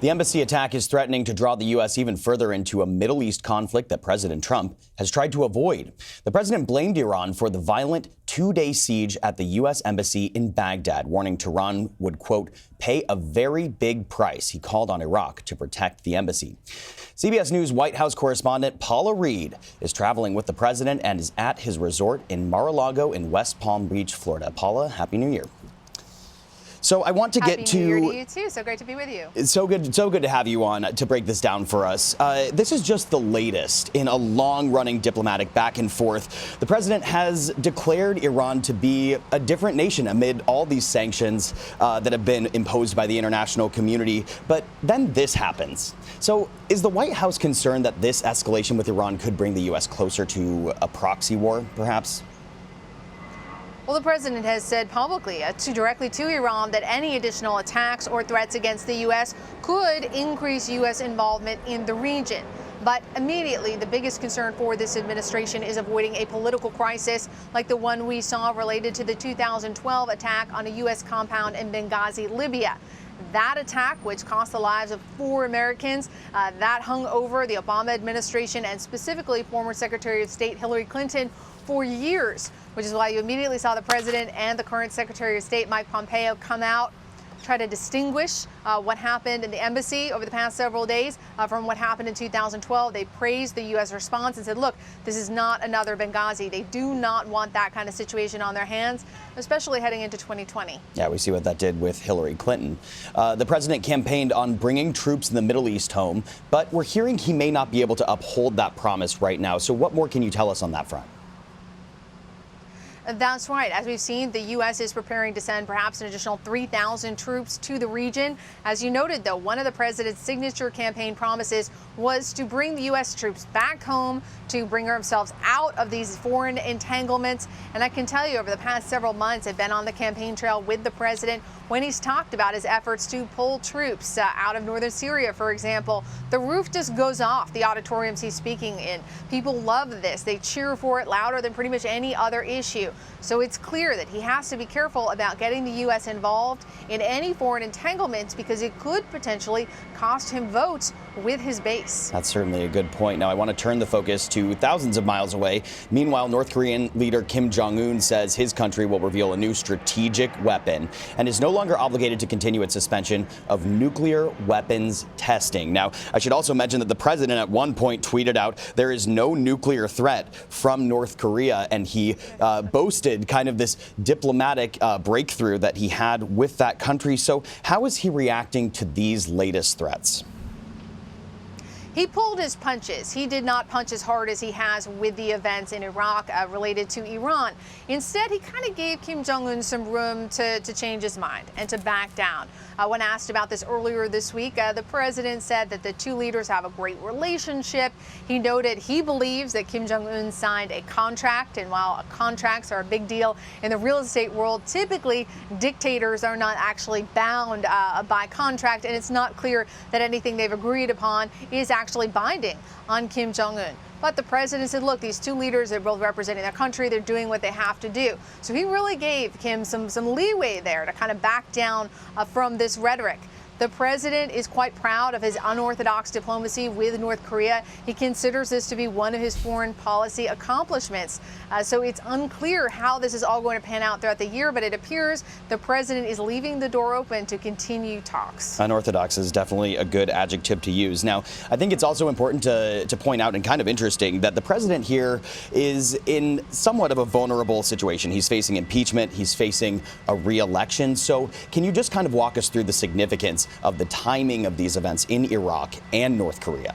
The embassy attack is threatening to draw the U.S. even further into a Middle East conflict that President Trump has tried to avoid. The president blamed Iran for the violent two-day siege at the U.S. embassy in Baghdad, warning Tehran would, quote, pay a very big price. He called on Iraq to protect the embassy. CBS News White House correspondent Paula Reid is traveling with the president and is at his resort in Mar-a-Lago in West Palm Beach, Florida. Paula, Happy New Year. So I want to get to... Happy New Year to you, too. So great to be with you. It's so good to have you on to break this down for us. This is just the latest in a long-running diplomatic back and forth. The president has declared Iran to be a different nation amid all these sanctions that have been imposed by the international community. But then this happens. So is the White House concerned that this escalation with Iran could bring the U.S. closer to a proxy war, perhaps? Well, the president has said publicly directly to Iran that any additional attacks or threats against the U.S. could increase U.S. involvement in the region. But immediately, the biggest concern for this administration is avoiding a political crisis like the one we saw related to the 2012 attack on a U.S. compound in Benghazi, Libya. That attack, which cost the lives of 4 Americans, that hung over the Obama administration and specifically former Secretary of State Hillary Clinton for years, which is why you immediately saw the president and the current Secretary of State Mike Pompeo come out, try to distinguish what happened in the embassy over the past several days from what happened in 2012. They praised the U.S. response and said, look, this is not another Benghazi. They do not want that kind of situation on their hands, especially heading into 2020. Yeah, we see what that did with Hillary Clinton. The president campaigned on bringing troops in the Middle East home, but we're hearing he may not be able to uphold that promise right now. So what more can you tell us on that front? That's right. As we've seen, the U.S. is preparing to send perhaps an additional 3,000 troops to the region. As you noted, though, one of the president's signature campaign promises was to bring the U.S. troops back home, to bring ourselves out of these foreign entanglements. And I can tell you, over the past several months, I've been on the campaign trail with the president when he's talked about his efforts to pull troops out of northern Syria, for example. The roof just goes off the auditoriums he's speaking in. People love this. They cheer for it louder than pretty much any other issue. So it's clear that he has to be careful about getting the U.S. involved in any foreign entanglements because it could potentially cost him votes with his base. That's certainly a good point. Now, I want to turn the focus to thousands of miles away. Meanwhile, North Korean leader Kim Jong-un says his country will reveal a new strategic weapon and is no longer obligated to continue its suspension of nuclear weapons testing. Now, I should also mention that the president at one point tweeted out there is no nuclear threat from North Korea, and he boasted kind of this diplomatic breakthrough that he had with that country. So how is he reacting to these latest threats? He pulled his punches. He did not punch as hard as he has with the events in Iraq related to Iran. Instead, he kind of gave Kim Jong-un some room to change his mind and to back down. When asked about this earlier this week, the president said that the two leaders have a great relationship. He noted he believes that Kim Jong-un signed a contract, and while contracts are a big deal in the real estate world, typically dictators are not actually bound by contract, and it's not clear that anything they've agreed upon is actually binding on Kim Jong-un. But the president said, look, these two leaders are both representing their country. They're doing what they have to do. So he really gave Kim some leeway there to kind of back down from this rhetoric. The president is quite proud of his unorthodox diplomacy with North Korea. He considers this to be one of his foreign policy accomplishments. So it's unclear how this is all going to pan out throughout the year, but it appears the president is leaving the door open to continue talks. Unorthodox is definitely a good adjective to use. Now, I think it's also important to point out, and kind of interesting, that the president here is in somewhat of a vulnerable situation. He's facing impeachment. He's facing a re-election. So can you just kind of walk us through the significance of the timing of these events in Iraq and North Korea?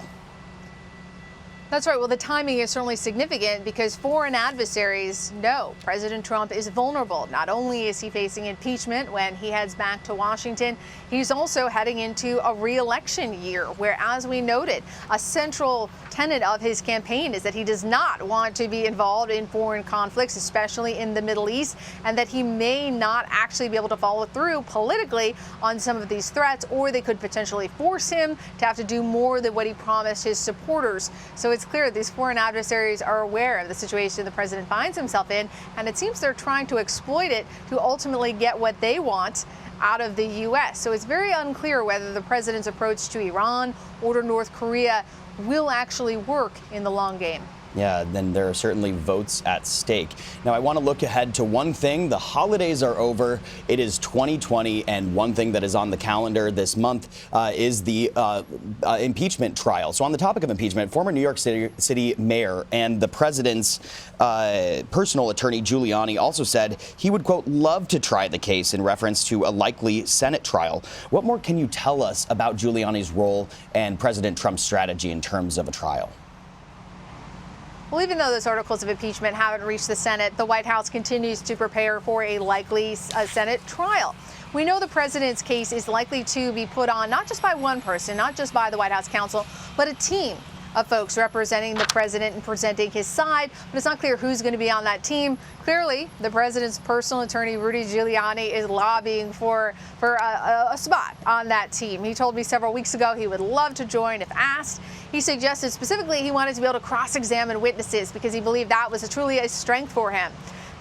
That's right. Well, the timing is certainly significant because foreign adversaries know President Trump is vulnerable. Not only is he facing impeachment when he heads back to Washington, he's also heading into a re-election year where, as we noted, a central tenet of his campaign is that he does not want to be involved in foreign conflicts, especially in the Middle East, and that he may not actually be able to follow through politically on some of these threats, or they could potentially force him to have to do more than what he promised his supporters. So it's clear these foreign adversaries are aware of the situation the president finds himself in, and it seems they're trying to exploit it to ultimately get what they want. out of the U.S. So it's very unclear whether the president's approach to Iran or to North Korea will actually work in the long game. Yeah, then there are certainly votes at stake. Now, I want to look ahead to one thing. The holidays are over. It is 2020, and one thing that is on the calendar this month is the impeachment trial. So on the topic of impeachment, former New York City mayor and the president's personal attorney, Giuliani, also said he would, quote, love to try the case in reference to a likely Senate trial. What more can you tell us about Giuliani's role and President Trump's strategy in terms of a trial? Well, even though those articles of impeachment haven't reached the Senate, the White House continues to prepare for a likely Senate trial. We know the president's case is likely to be put on not just by one person, not just by the White House counsel, but a team of folks representing the president and presenting his side. But it's not clear who's going to be on that team. Clearly, the president's personal attorney, Rudy Giuliani, is lobbying for a spot on that team. He told me several weeks ago he would love to join if asked. He suggested specifically he wanted to be able to cross-examine witnesses because he believed that was truly a strength for him.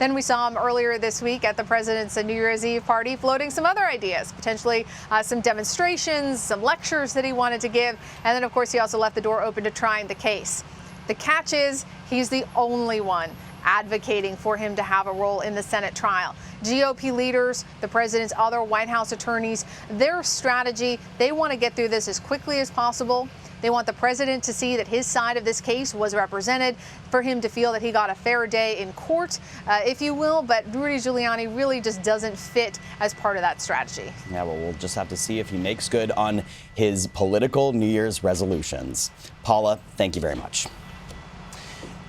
Then we saw him earlier this week at the president's New Year's Eve party floating some other ideas, potentially some demonstrations, some lectures that he wanted to give. And then, of course, he also left the door open to trying the case. The catch is he's the only one advocating for him to have a role in the Senate trial. GOP leaders, the president's other White House attorneys, their strategy, they want to get through this as quickly as possible. They want the president to see that his side of this case was represented, for him to feel that he got a fair day in court, if you will. But Rudy Giuliani really just doesn't fit as part of that strategy. Yeah, well, we'll just have to see if he makes good on his political New Year's resolutions. Paula, thank you very much.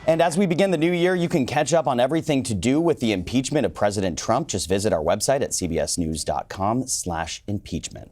And as we begin the new year, you can catch up on everything to do with the impeachment of President Trump. Just visit our website at cbsnews.com/impeachment.